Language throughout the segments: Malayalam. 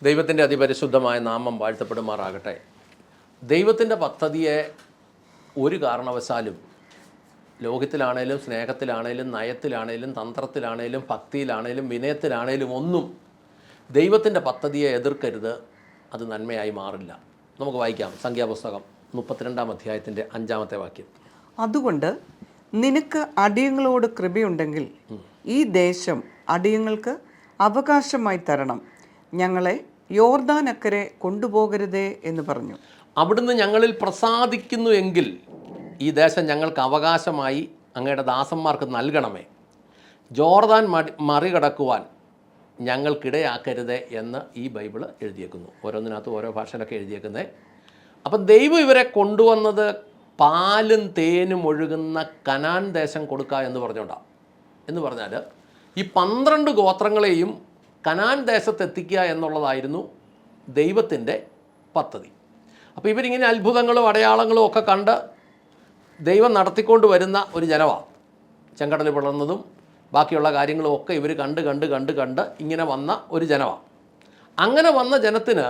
ദൈവത്തിൻ്റെ അതിപരിശുദ്ധമായ നാമം വാഴ്ത്തപ്പെടുമാറാകട്ടെ. ദൈവത്തിൻ്റെ പദ്ധതിയെ ഒരു കാരണവശാലും ലോകത്തിലാണേലും സ്നേഹത്തിലാണേലും നയത്തിലാണേലും തന്ത്രത്തിലാണേലും ഭക്തിയിലാണേലും വിനയത്തിലാണേലും ഒന്നും ദൈവത്തിൻ്റെ പദ്ധതിയെ എതിർക്കരുത്. അത് നന്മയായി മാറില്ല. നമുക്ക് വായിക്കാം സംഖ്യാപുസ്തകം 32-ാം അധ്യായത്തിൻ്റെ 5-ാമത്തെ വാക്യം. അതുകൊണ്ട് നിനക്ക് അടിയങ്ങളോട് കൃപയുണ്ടെങ്കിൽ ഈ ദേശം അടിയങ്ങൾക്ക് അവകാശമായി തരണം, ഞങ്ങളെ യോർദാനക്കരെ കൊണ്ടുപോകരുതേ എന്ന് പറഞ്ഞു. അവിടുന്ന് ഞങ്ങളിൽ പ്രസാദിക്കുന്നു എങ്കിൽ ഈ ദേശം ഞങ്ങൾക്ക് അവകാശമായി അങ്ങയുടെ ദാസന്മാർക്ക് നൽകണമേ. ജോർദാൻ മറികടക്കുവാൻ ഞങ്ങൾക്കിടയാക്കരുതേ എന്ന് ഈ ബൈബിള് എഴുതിയേക്കുന്നു. ഓരോന്നിനകത്ത് ഓരോ ഭാഷയിലൊക്കെ എഴുതിയേക്കുന്നത്. അപ്പം ദൈവം ഇവരെ കൊണ്ടുവന്നത് പാലും തേനും ഒഴുകുന്ന കനാൻ ദേശം കൊടുക്കുക എന്ന് പറഞ്ഞുകൊണ്ടാണ്. എന്ന് പറഞ്ഞാൽ ഈ 12 ഗോത്രങ്ങളെയും കനാൻ ദേശത്തെത്തിക്കുക എന്നുള്ളതായിരുന്നു ദൈവത്തിൻ്റെ പദ്ധതി. അപ്പോൾ ഇവരിങ്ങനെ അത്ഭുതങ്ങളും അടയാളങ്ങളും ഒക്കെ കണ്ട് ദൈവം നടത്തിക്കൊണ്ട് വരുന്ന ഒരു ജനമാണ്. ചെങ്കടൽ പിളർന്നതും ബാക്കിയുള്ള കാര്യങ്ങളും ഒക്കെ ഇവർ കണ്ട് ഇങ്ങനെ വന്ന ഒരു ജനമാണ്. അങ്ങനെ വന്ന ജനത്തിന്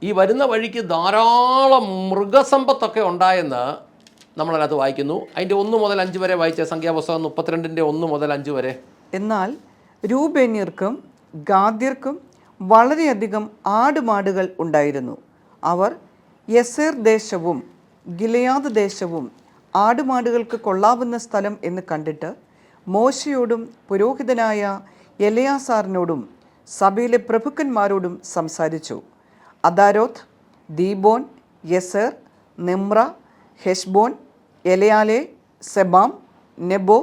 ഈ വരുന്ന വഴിക്ക് ധാരാളം മൃഗസമ്പത്തൊക്കെ ഉണ്ടായെന്ന് നമ്മളതിനകത്ത് വായിക്കുന്നു. അതിൻ്റെ 1 മുതൽ 5 വരെ വായിച്ച സംഖ്യാപുസ്തകം 32-ൻ്റെ 1 മുതൽ 5 വരെ. എന്നാൽ രൂബേന്യർക്കും ഗാദ്യർക്കും വളരെയധികം ആടുമാടുകൾ ഉണ്ടായിരുന്നു. അവർ യസേർ ദേശവും ഗിലെയാദ് ദേശവും ആടുമാടുകൾക്ക് കൊള്ളാവുന്ന സ്ഥലം എന്ന് കണ്ടിട്ട് മോശയോടും പുരോഹിതനായ എലയാസാറിനോടും സഭയിലെ പ്രഭുക്കന്മാരോടും സംസാരിച്ചു. അദാരോത്ത്, ദീബോൻ, യസേർ, നിമ്ര, ഹെഷ്ബോൻ, എലയാലെ, സെബാം, നെബോ,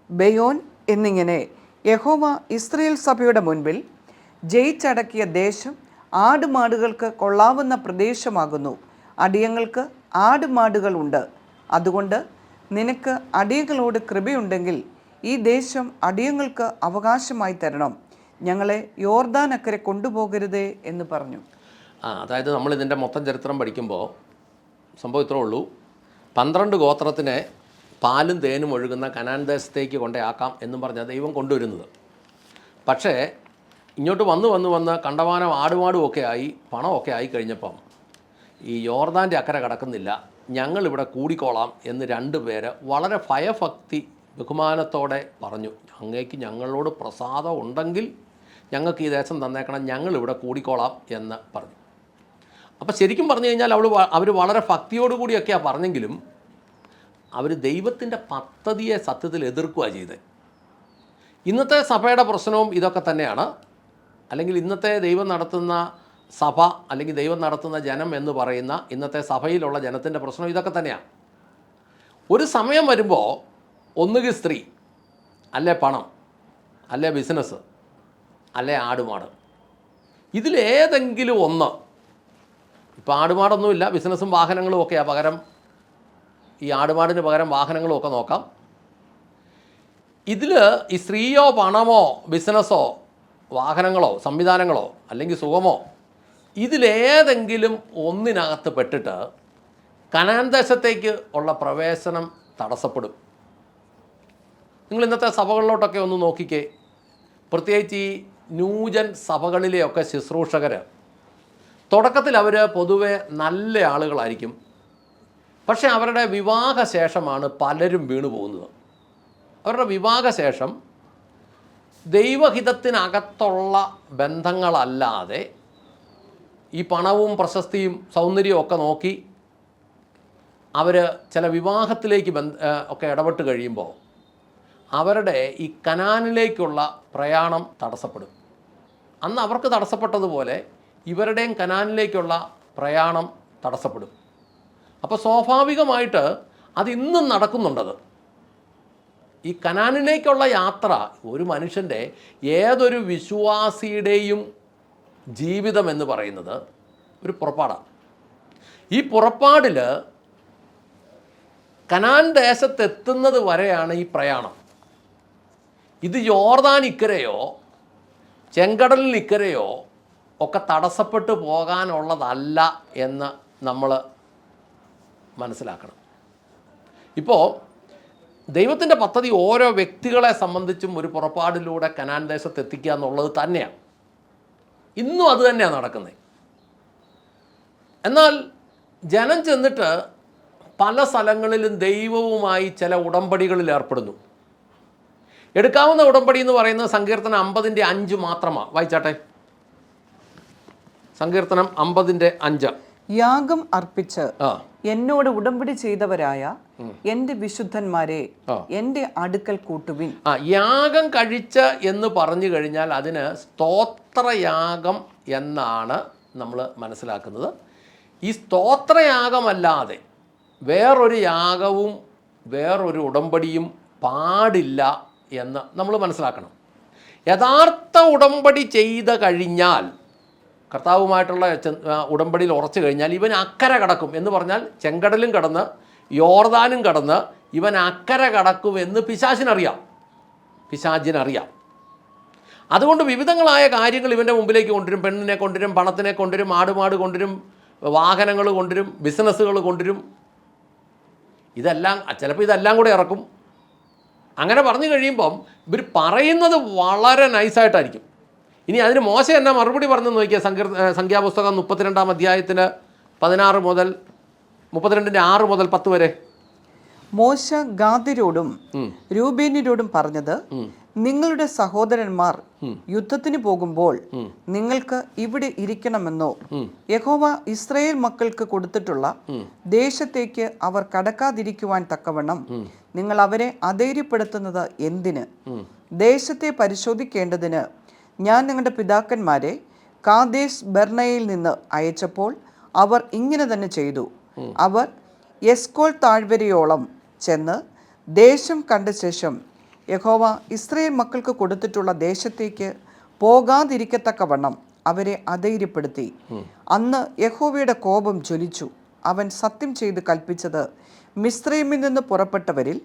ബെയോൻ എന്നിങ്ങനെ യഹോവ ഇസ്രായേൽ സഭയുടെ മുൻപിൽ ജയിച്ചടക്കിയ ദേശം ആടുമാടുകൾക്ക് കൊള്ളാവുന്ന പ്രദേശമാകുന്നു. അടിയങ്ങൾക്ക് ആടുമാടുകളുണ്ട്. അതുകൊണ്ട് നിനക്ക് അടിയങ്ങളോട് കൃപയുണ്ടെങ്കിൽ ഈ ദേശം അടിയങ്ങൾക്ക് അവകാശമായി തരണം, ഞങ്ങളെ യോർദാനക്കരെ കൊണ്ടുപോകരുതേ എന്ന് പറഞ്ഞു. അതായത് നമ്മളിതിൻ്റെ മൊത്തം ചരിത്രം പഠിക്കുമ്പോൾ സംഭവം ഇത്രേ ഉള്ളൂ. 12 ഗോത്രത്തിനെ പാലും തേനും ഒഴുകുന്ന കനാൻ ദേശത്തേക്ക് കൊണ്ടേയാക്കാം എന്നും പറഞ്ഞാൽ ദൈവം കൊണ്ടുവരുന്നത്. പക്ഷേ ഇങ്ങോട്ട് വന്ന് കണ്ടമാനം ആടുമാടും ഒക്കെ ആയി പണമൊക്കെ ആയി കഴിഞ്ഞപ്പം ഈ യോർദാൻ്റെ അക്കരെ കടക്കുന്നില്ല, ഞങ്ങളിവിടെ കൂടിക്കോളാം എന്ന് 2 പേര് വളരെ ഭയഭക്തി ബഹുമാനത്തോടെ പറഞ്ഞു. അങ്ങേക്ക് ഞങ്ങളോട് പ്രസാദം ഉണ്ടെങ്കിൽ ഞങ്ങൾക്ക് ഈ ദേശം തന്നേക്കണം, ഞങ്ങളിവിടെ കൂടിക്കോളാം എന്ന് പറഞ്ഞു. അപ്പോൾ ശരിക്കും പറഞ്ഞു കഴിഞ്ഞാൽ അവർ വളരെ ഭക്തിയോടുകൂടിയൊക്കെയാണ് പറഞ്ഞെങ്കിലും അവർ ദൈവത്തിൻ്റെ പദ്ധതിയെ സത്യത്തിൽ എതിർക്കുകയാണ് ചെയ്തത്. ഇന്നത്തെ സഭയുടെ പ്രശ്നവും ഇതൊക്കെ തന്നെയാണ്. അല്ലെങ്കിൽ ഇന്നത്തെ ദൈവം നടത്തുന്ന സഭ അല്ലെങ്കിൽ ദൈവം നടത്തുന്ന ജനം എന്ന് പറയുന്ന ഇന്നത്തെ സഭയിലുള്ള ജനത്തിൻ്റെ പ്രശ്നം ഇതൊക്കെ തന്നെയാണ്. ഒരു സമയം വരുമ്പോൾ ഒന്നുകിൽ സ്ത്രീ, അല്ലേ പണം, അല്ലേ ബിസിനസ്, അല്ലേ ആടുമാട്, ഇതിലേതെങ്കിലും ഒന്ന്. ഇപ്പോൾ ആടുമാടൊന്നുമില്ല, ബിസിനസ്സും വാഹനങ്ങളും ഒക്കെയാണ് പകരം. ഈ ആടുമാടിന് പകരം വാഹനങ്ങളും ഒക്കെ നോക്കാം. ഇതിൽ ഈ സ്ത്രീയോ പണമോ ബിസിനസ്സോ വാഹനങ്ങളോ സംവിധാനങ്ങളോ അല്ലെങ്കിൽ സുഖമോ ഇതിലേതെങ്കിലും ഒന്നിനകത്ത് പെട്ടിട്ട് കനാൻ ദേശത്തേക്ക് ഉള്ള പ്രവേശനം തടസ്സപ്പെടും. നിങ്ങൾ ഇന്നത്തെ സഭകളിലോട്ടൊക്കെ ഒന്ന് നോക്കിക്കേ. പ്രത്യേകിച്ച് ഈ ന്യൂജൻ സഭകളിലെയൊക്കെ ശുശ്രൂഷകർ തുടക്കത്തിൽ അവർ പൊതുവെ നല്ല ആളുകളായിരിക്കും. പക്ഷേ അവരുടെ വിവാഹശേഷമാണ് പലരും വീണു പോകുന്നത്. അവരുടെ വിവാഹശേഷം ദൈവഹിതത്തിനകത്തുള്ള ബന്ധങ്ങളല്ലാതെ ഈ പണവും പ്രശസ്തിയും സൗന്ദര്യവും ഒക്കെ നോക്കി അവർ ചില വിവാഹത്തിലേക്ക് ഒക്കെ ഇടപെട്ട് കഴിയുമ്പോൾ അവരുടെ ഈ കനാനിലേക്കുള്ള പ്രയാണം തടസ്സപ്പെടും. അന്ന് അവർക്ക് തടസ്സപ്പെട്ടതുപോലെ ഇവരുടെയും കനാനിലേക്കുള്ള പ്രയാണം തടസ്സപ്പെടും. അപ്പോൾ സ്വാഭാവികമായിട്ട് അത് ഇന്നും നടക്കുന്നുണ്ടത്. ഈ കനാനിലേക്കുള്ള യാത്ര ഒരു മനുഷ്യൻ്റെ ഏതൊരു വിശ്വാസിയുടെയും ജീവിതം എന്ന് പറയുന്നത് ഒരു പുറപ്പാടാണ്. ഈ പുറപ്പാടിൽ കനാൻ ദേശത്തെത്തുന്നത് വരെയാണ് ഈ പ്രയാണം. ഇത് യോർദാൻ ഇക്കരെയോ ചെങ്കടലിന് ഇക്കരെയോ ഒക്കെ തടസ്സപ്പെട്ടു പോകാനുള്ളതല്ല എന്ന് നമ്മൾ മനസ്സിലാക്കണം. ഇപ്പോൾ ദൈവത്തിൻ്റെ പദ്ധതി ഓരോ വ്യക്തികളെ സംബന്ധിച്ചും ഒരു പുറപ്പാടിലൂടെ കനാൻ ദേശത്ത് എത്തിക്കുക എന്നുള്ളത് തന്നെയാണ്. ഇന്നും അത് തന്നെയാണ് നടക്കുന്നത്. എന്നാൽ ജനം ചെന്നിട്ട് പല സ്ഥലങ്ങളിലും ദൈവവുമായി ചില ഉടമ്പടികളിൽ ഏർപ്പെടുന്നു. എടുക്കാവുന്ന ഉടമ്പടി എന്ന് പറയുന്നത് സങ്കീർത്തനം 50:5 മാത്രമാണ്. വായിച്ചാട്ടെ, സങ്കീർത്തനം 50:5. യാഗം അർപ്പിച്ച് എന്നോട് ഉടമ്പടി ചെയ്തവരായ എന്റെ വിശുദ്ധന്മാരെ എന്റെ അടുക്കൽ കൂട്ടുവിൻ. യാഗം കഴിച്ച് എന്ന് പറഞ്ഞു കഴിഞ്ഞാൽ അതിന് സ്തോത്രയാഗം എന്നാണ് നമ്മൾ മനസ്സിലാക്കുന്നത്. ഈ സ്തോത്രയാഗമല്ലാതെ വേറൊരു യാഗവും വേറൊരു ഉടമ്പടിയും പാടില്ല എന്ന് നമ്മൾ മനസ്സിലാക്കണം. യഥാർത്ഥ ഉടമ്പടി ചെയ്ത് കഴിഞ്ഞാൽ, കർത്താവുമായിട്ടുള്ള ഉടമ്പടിയിൽ ഉറച്ചു കഴിഞ്ഞാൽ ഇവൻ അക്കരെ കടക്കും എന്ന് പറഞ്ഞാൽ ചെങ്കടലും കടന്ന് യോർദാനും കടന്ന് ഇവൻ അക്കരെ കടക്കുമെന്ന് പിശാചിനറിയാം. അതുകൊണ്ട് വിവിധങ്ങളായ കാര്യങ്ങൾ ഇവൻ്റെ മുമ്പിലേക്ക് കൊണ്ടുവരും. പെണ്ണിനെ കൊണ്ടുവരും, പണത്തിനെ കൊണ്ടുവരും, ആടുമാട് കൊണ്ടുവരും, വാഹനങ്ങൾ കൊണ്ടുവരും, ബിസിനസ്സുകൾ കൊണ്ടുവരും. ചിലപ്പോൾ ഇതെല്ലാം കൂടെ ഇറക്കും. അങ്ങനെ പറഞ്ഞു കഴിയുമ്പം ഇവർ പറയുന്നത് വളരെ നൈസായിട്ടായിരിക്കും. ഇനി അതിന് മോശ എന്നാ മറുപടി പറഞ്ഞു നോക്കിയാൽ, സംഖ്യാപുസ്തകം 32-ാം അധ്യായത്തിന് 16 മുതൽ 32-6 മുതൽ 10 വരെ. മോശ ഗാദ്യരോടും രൂബേന്യരോടും പറഞ്ഞത്, നിങ്ങളുടെ സഹോദരന്മാർ യുദ്ധത്തിന് പോകുമ്പോൾ നിങ്ങൾക്ക് ഇവിടെ ഇരിക്കണമെന്നോ യഹോവ ഇസ്രായേൽ മക്കൾക്ക് കൊടുത്തിട്ടുള്ള ദേശത്തേക്ക് അവർ കടക്കാതിരിക്കുവാൻ തക്കവണ്ണം നിങ്ങൾ അവരെ അധൈര്യപ്പെടുത്തുന്നത് എന്തിന്? ദേശത്തെ പരിശോധിക്കേണ്ടതിന് ഞാൻ നിങ്ങളുടെ പിതാക്കന്മാരെ കാദേശ് ബർണയിൽ നിന്ന് അയച്ചപ്പോൾ അവർ ഇങ്ങനെ തന്നെ ചെയ്തു. അവർ എസ്കോൾ താഴ്വരയോളം ചെന്ന് ദേശം കണ്ട ശേഷം യഹോവ ഇസ്രായേൽ മക്കൾക്ക് കൊടുത്തിട്ടുള്ള ദേശത്തേക്ക് പോകാതിരിക്കത്തക്കവണ്ണം അവരെ അധൈര്യപ്പെടുത്തി. അന്ന് യഹോവയുടെ കോപം ജ്വലിച്ചു. അവൻ സത്യം ചെയ്ത് കൽപ്പിച്ചത്, മിസ്രയീമിൽ നിന്ന് പുറപ്പെട്ടവരിൽ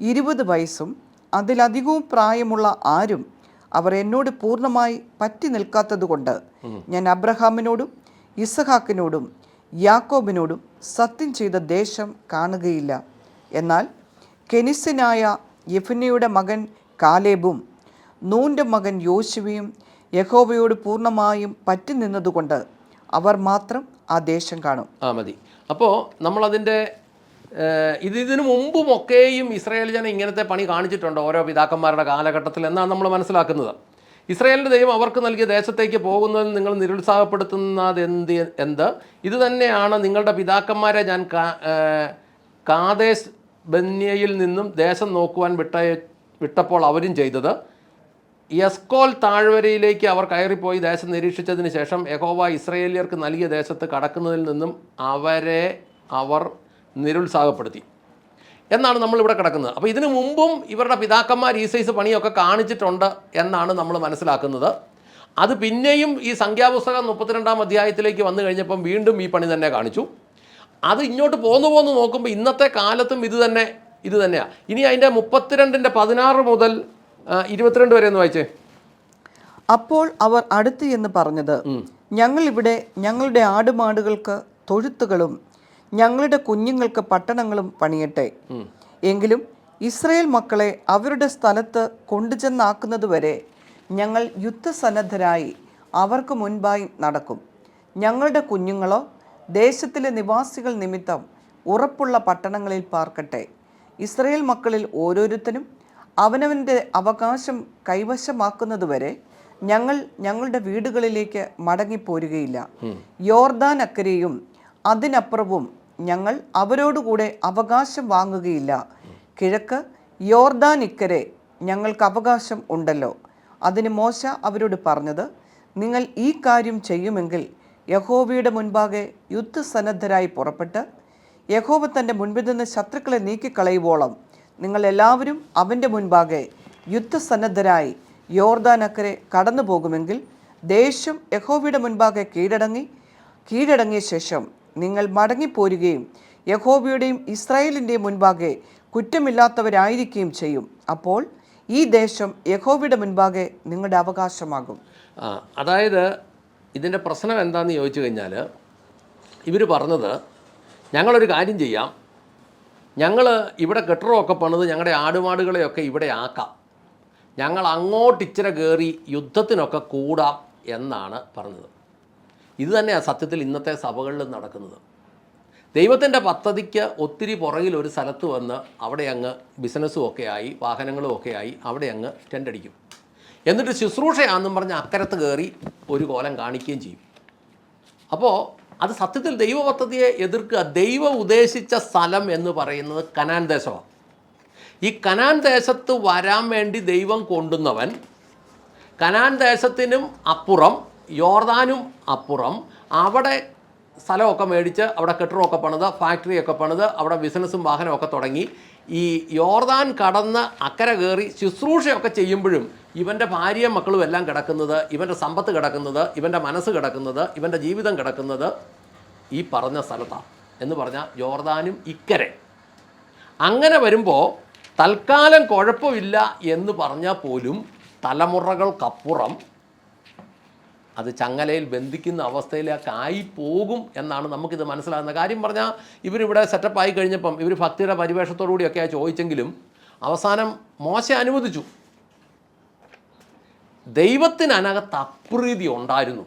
20 വയസ്സും അതിലധികവും പ്രായമുള്ള ആരും അവർ എന്നോട് പൂർണ്ണമായി പറ്റി നിൽക്കാത്തതുകൊണ്ട് ഞാൻ അബ്രഹാമിനോടും ഇസഹാക്കിനോടും യാക്കോബിനോടും സത്യം ചെയ്ത ദേശം കാണുകയില്ല. എന്നാൽ കെനിസ്യനായ യെഫുന്നെയുടെ മകൻ കാലേബും നൂൻ്റെ മകൻ യോശുവയും യഹോവയോട് പൂർണ്ണമായും പറ്റി നിന്നതുകൊണ്ട് അവർ മാത്രം ആ ദേശം കാണും. മതി. അപ്പോൾ നമ്മളതിൻ്റെ ഇതിനു മുമ്പുമൊക്കെയും ഇസ്രായേൽ ജനം ഇങ്ങനത്തെ പണി കാണിച്ചിട്ടുണ്ട് ഓരോ പിതാക്കന്മാരുടെ കാലഘട്ടത്തിൽ എന്നാണ് നമ്മൾ മനസ്സിലാക്കുന്നത്. ഇസ്രായേലിൻ്റെ ദൈവം അവർക്ക് നൽകിയ ദേശത്തേക്ക് പോകുന്നതിൽ നിങ്ങൾ നിരുത്സാഹപ്പെടുത്തുന്നത് എന്ത്? ഇത് തന്നെയാണ് നിങ്ങളുടെ പിതാക്കന്മാരെ ഞാൻ കാദേശ് ബന്യയിൽ നിന്നും ദേശം നോക്കുവാൻ വിട്ടപ്പോൾ അവരും ചെയ്തത്. എസ്കോൽ താഴ്വരയിലേക്ക് അവർ കയറിപ്പോയി ദേശം നിരീക്ഷിച്ചതിന് ശേഷം യഹോവ ഇസ്രായേലിയർക്ക് നൽകിയ ദേശത്ത് കടക്കുന്നതിൽ നിന്നും അവർ നിരുത്സാഹപ്പെടുത്തി എന്നാണ് നമ്മളിവിടെ കിടക്കുന്നത്. അപ്പോൾ ഇതിനു മുമ്പും ഇവരുടെ പിതാക്കന്മാർ ഈ സൈസ് പണിയൊക്കെ കാണിച്ചിട്ടുണ്ട് എന്നാണ് നമ്മൾ മനസ്സിലാക്കുന്നത്. അത് പിന്നെയും ഈ സംഖ്യാപുസ്തകം 32-ാം അധ്യായത്തിലേക്ക് വന്നു കഴിഞ്ഞപ്പം വീണ്ടും ഈ പണി തന്നെ കാണിച്ചു. അത് ഇങ്ങോട്ട് പോന്നു നോക്കുമ്പോൾ ഇന്നത്തെ കാലത്തും ഇത് തന്നെയാണ്. ഇനി അതിൻ്റെ 32-16 മുതൽ 22 വരെ ഒന്ന് വായിച്ചേ. അപ്പോൾ അവർ അടുത്ത് എന്ന് പറഞ്ഞത്, ഞങ്ങൾ ഇവിടെ ഞങ്ങളുടെ ആടുമാടുകൾക്ക് തൊഴുത്തുകളും ഞങ്ങളുടെ കുഞ്ഞുങ്ങൾക്ക് പട്ടണങ്ങളും പണിയട്ടെ. എങ്കിലും ഇസ്രായേൽ മക്കളെ അവരുടെ സ്ഥലത്ത് കൊണ്ടുചെന്നാക്കുന്നതുവരെ ഞങ്ങൾ യുദ്ധസന്നദ്ധരായി അവർക്ക് മുൻപായി നടക്കും. ഞങ്ങളുടെ കുഞ്ഞുങ്ങളോ ദേശത്തിലെ നിവാസികൾ നിമിത്തം ഉറപ്പുള്ള പട്ടണങ്ങളിൽ പാർക്കട്ടെ. ഇസ്രായേൽ മക്കളിൽ ഓരോരുത്തരും അവനവൻ്റെ അവകാശം കൈവശമാക്കുന്നതുവരെ ഞങ്ങൾ ഞങ്ങളുടെ വീടുകളിലേക്ക് മടങ്ങിപ്പോരുകയില്ല. യോർദാൻ അക്കരെയും അതിനപ്പുറവും ഞങ്ങൾ അവരോടുകൂടെ അവകാശം വാങ്ങുകയില്ല. കിഴക്ക് യോർദാൻ ഇക്കരെ ഞങ്ങൾക്ക് അവകാശം ഉണ്ടല്ലോ. അതിന് മോശ അവരോട് പറഞ്ഞത്, നിങ്ങൾ ഈ കാര്യം ചെയ്യുമെങ്കിൽ യഹോവയുടെ മുൻപാകെ യുദ്ധസന്നദ്ധരായി പുറപ്പെട്ട് യഹോവ തൻ്റെ മുൻപിൽ നിന്ന് ശത്രുക്കളെ നീക്കിക്കളയുവോളം നിങ്ങൾ എല്ലാവരും അവൻ്റെ മുൻപാകെ യുദ്ധസന്നദ്ധരായി യോർദാൻ അക്കരെ കടന്നു പോകുമെങ്കിൽ ദേശം യഹോവയുടെ മുൻപാകെ കീഴടങ്ങിയ ശേഷം നിങ്ങൾ മടങ്ങിപ്പോരുകയും യഹോവയുടെയും ഇസ്രായേലിൻ്റെയും മുൻപാകെ കുറ്റമില്ലാത്തവരായിരിക്കുകയും ചെയ്യും. അപ്പോൾ ഈ ദേശം യഹോവയുടെ മുൻപാകെ നിങ്ങളുടെ അവകാശമാകും. അതായത് ഇതിൻ്റെ പ്രശ്നം എന്താണെന്ന് ചോദിച്ചു കഴിഞ്ഞാൽ, ഇവർ പറഞ്ഞത് ഞങ്ങളൊരു കാര്യം ചെയ്യാം, ഞങ്ങൾ ഇവിടെ കെട്ടിടമൊക്കെ പണിത് ഞങ്ങളുടെ ആടുമാടുകളെയൊക്കെ ഇവിടെ ആക്കാം, ഞങ്ങൾ അങ്ങോട്ട് ഇച്ചിരി കയറി യുദ്ധത്തിനൊക്കെ കൂടാം എന്നാണ് പറഞ്ഞത്. ഇത് തന്നെയാണ് സത്യത്തിൽ ഇന്നത്തെ സഭകളിൽ നടക്കുന്നത്. ദൈവത്തിൻ്റെ പദ്ധതിക്ക് ഒത്തിരി പുറകിൽ ഒരു സ്ഥലത്ത് വന്ന് അവിടെ അങ്ങ് ബിസിനസ്സും ഒക്കെ ആയി, വാഹനങ്ങളും ഒക്കെ ആയി, അവിടെ അങ്ങ് ടെൻ്റ് അടിക്കും. എന്നിട്ട് ശുശ്രൂഷയാണെന്നും പറഞ്ഞ് അക്കരത്ത് കയറി ഒരു കോലം കാണിക്കുകയും ചെയ്യും. അപ്പോൾ അത് സത്യത്തിൽ ദൈവ പദ്ധതിയെ എതിർക്കുക. ദൈവം ഉദ്ദേശിച്ച സ്ഥലം എന്ന് പറയുന്നത് കനാൻ ദേശമാണ്. ഈ കനാൻ ദേശത്ത് വരാൻ വേണ്ടി ദൈവം കൊണ്ടുവന്നവൻ കനാൻ ദേശത്തിനും അപ്പുറം, യോർദാനും അപ്പുറം അവിടെ സ്ഥലമൊക്കെ മേടിച്ച് അവിടെ കെട്ടിടമൊക്കെ പണിത്, ഫാക്ടറിയൊക്കെ പണിത്, അവിടെ ബിസിനസ്സും വാഹനമൊക്കെ തുടങ്ങി ഈ യോർദാൻ കടന്ന് അക്കരെ കയറി ശുശ്രൂഷയൊക്കെ ചെയ്യുമ്പോഴും ഇവൻ്റെ ഭാര്യയും മക്കളും എല്ലാം കിടക്കുന്നത്, ഇവൻ്റെ സമ്പത്ത് കിടക്കുന്നത്, ഇവൻ്റെ മനസ്സ് കിടക്കുന്നത്, ഇവൻ്റെ ജീവിതം കിടക്കുന്നത് ഈ പറഞ്ഞ സ്ഥലത്താണ്. എന്ന് പറഞ്ഞാൽ യോർദാനും ഇക്കരെ. അങ്ങനെ വരുമ്പോൾ തൽക്കാലം കുഴപ്പമില്ല എന്ന് പറഞ്ഞാൽ പോലും തലമുറകൾക്കപ്പുറം അത് ചങ്ങലയിൽ ബന്ധിക്കുന്ന അവസ്ഥയിലേക്കായി പോകും എന്നാണ് നമുക്കിത് മനസ്സിലാകുന്ന കാര്യം. പറഞ്ഞാൽ ഇവരിവിടെ സെറ്റപ്പായി കഴിഞ്ഞപ്പം ഇവർ ഭക്തിയുടെ പരിവേഷത്തോടുകൂടിയൊക്കെയാണ് ചോദിച്ചെങ്കിലും അവസാനം മോശ അനുവദിച്ചു. ദൈവത്തിനകത്ത് അപ്രീതി ഉണ്ടായിരുന്നു.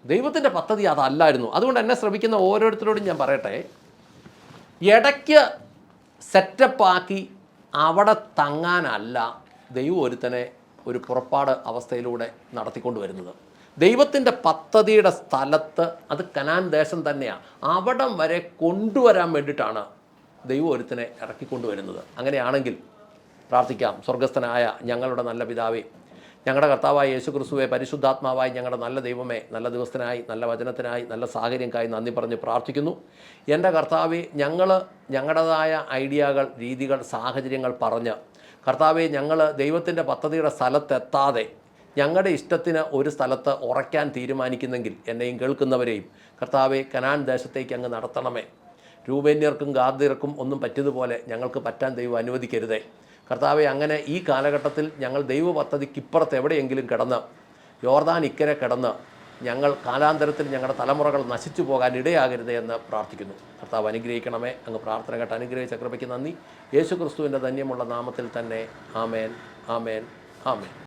ദൈവത്തിൻ്റെ പദ്ധതി അതല്ലായിരുന്നു. അതുകൊണ്ട് എന്നെ ശ്രമിക്കുന്ന ഓരോരുത്തരോടും ഞാൻ പറയട്ടെ, ഇടയ്ക്ക് സെറ്റപ്പാക്കി അവിടെ തങ്ങാനല്ല ദൈവം ഒരുത്തനെ ഒരു പുറപ്പാട് അവസ്ഥയിലൂടെ നടത്തിക്കൊണ്ട് വരുന്നത്. ദൈവത്തിൻ്റെ പദ്ധതിയുടെ സ്ഥലത്ത്, അത് കനാൻ ദേശം തന്നെയാണ്, അവിടം വരെ കൊണ്ടുവരാൻ വേണ്ടിയിട്ടാണ് ദൈവം ഒരുത്തനെ ഇറക്കിക്കൊണ്ടുവരുന്നത്. അങ്ങനെയാണെങ്കിൽ പ്രാർത്ഥിക്കാം. സ്വർഗസ്ഥനായ ഞങ്ങളുടെ നല്ല പിതാവേ, ഞങ്ങളുടെ കർത്താവായ യേശു ക്രിസ്തുവേ, പരിശുദ്ധാത്മാവായി ഞങ്ങളുടെ നല്ല ദൈവമേ, നല്ല ദിവസത്തിനായി, നല്ല വചനത്തിനായി, നല്ല സാഹചര്യങ്ങൾക്കായി നന്ദി പറഞ്ഞ് പ്രാർത്ഥിക്കുന്നു. എൻ്റെ കർത്താവേ, ഞങ്ങളുടേതായ ഐഡിയകൾ, രീതികൾ, സാഹചര്യങ്ങൾ പറഞ്ഞ് കർത്താവെ, ഞങ്ങൾ ദൈവത്തിൻ്റെ പദ്ധതിയുടെ സ്ഥലത്തെത്താതെ ഞങ്ങളുടെ ഇഷ്ടത്തിന് ഒരു സ്ഥലത്ത് ഉറയ്ക്കാൻ തീരുമാനിക്കുന്നെങ്കിൽ എന്നെയും കേൾക്കുന്നവരെയും കർത്താവെ കനാൻ ദേശത്തേക്ക് അങ്ങ് നടത്തണമേ. രൂപേന്യർക്കും ഗാദ്യർക്കും ഒന്നും പറ്റിയതുപോലെ ഞങ്ങൾക്ക് പറ്റാൻ ദൈവം അനുവദിക്കരുതേ. കർത്താവെ, അങ്ങനെ ഈ കാലഘട്ടത്തിൽ ഞങ്ങൾ ദൈവ പദ്ധതിക്കിപ്പുറത്ത് എവിടെയെങ്കിലും കിടന്ന്, യോർദാൻ ഇക്കരെ കിടന്ന് ഞങ്ങൾ കാലാന്തരത്തിൽ ഞങ്ങളുടെ തലമുറകൾ നശിച്ചു പോകാൻ ഇടയാകരുതേ എന്ന് പ്രാർത്ഥിക്കുന്നു. കർത്താവ് അനുഗ്രഹിക്കണമേ. അങ്ങ് പ്രാർത്ഥന കേട്ട് അനുഗ്രഹിച്ച കൃപയ്ക്ക് നന്ദി. യേശു ക്രിസ്തുവിൻ്റെ ധന്യമുള്ള നാമത്തിൽ തന്നെ. ആമേൻ, ആമേൻ, ആമേൻ.